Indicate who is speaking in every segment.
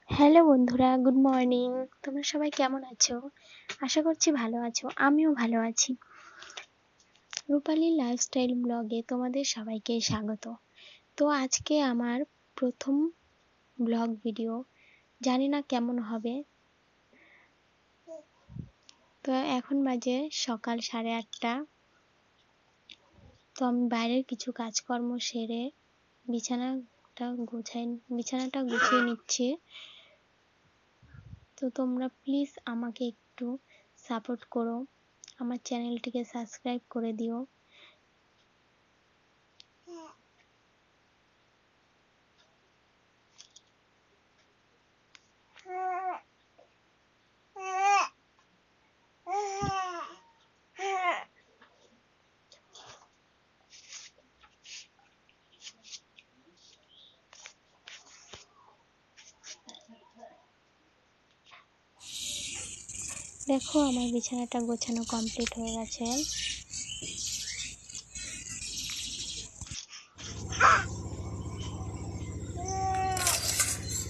Speaker 1: Hello বন্ধুরা, good morning. তোমরা সবাই কেমন আছো? আশা করছি ভালো আছো। আমিও ভালো আছি। রূপালী লাইফস্টাইল ব্লগে তোমাদের সবাইকে স্বাগত। তো আজকে আমার প্রথম ব্লগ ভিডিও, জানি না কেমন হবে। তো এখন বাজে সকাল 8:30। তো আমি বাইরের কিছু কাজকর্ম সেরে বিছানাটা গুছিয়ে নিচ্ছি। তো তোমরা প্লিজ আমাকে একটু সাপোর্ট করো, আমার চ্যানেলটিকে সাবস্ক্রাইব করে দিও। দেখো, আমার বিছানাটা গোছানো কমপ্লিট হয়ে গেছে।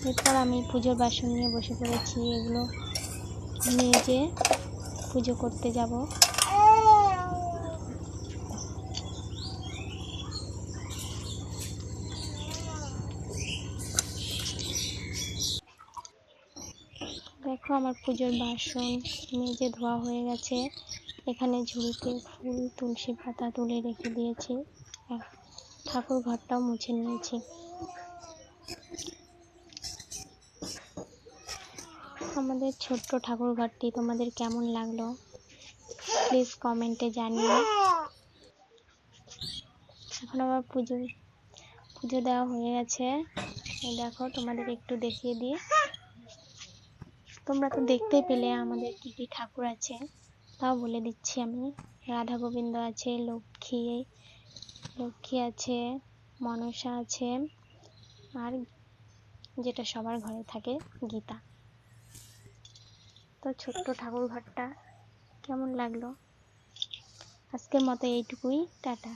Speaker 1: এরপর আমি পুজোর বাসন নিয়ে বসে পড়েছি। এগুলো নিয়ে যে পুজো করতে যাব। দেখো, আমার পুজোর বাসন মেজে ধোয়া হয়ে গেছে। এখানে ঝুড়িতে ফুল, তুলসী পাতা তুলে রেখে দিয়েছি। ঠাকুর ঘরটাও মুছে নিয়েছি। আমাদের ছোট্ট ঠাকুর ঘরটি তোমাদের কেমন লাগলো প্লিজ কমেন্টে জানিও। এখন আবার পুজো দেওয়া হয়ে গেছে। দেখো, তোমাদের একটু দেখিয়ে দিই। তোমরা তো দেখতেই পেলে আমাদের কি কি ঠাকুর আছে, তাও বলে দিচ্ছি আমি। রাধা গোবিন্দ আছে, লক্ষ্মী আছে, মনসা আছে, আর যেটা সবার ঘরে থাকে, গীতা। তো ছোট্ট ঠাকুর ঘরটা কেমন লাগলো? আজকের মতো এইটুকুই, টাটা।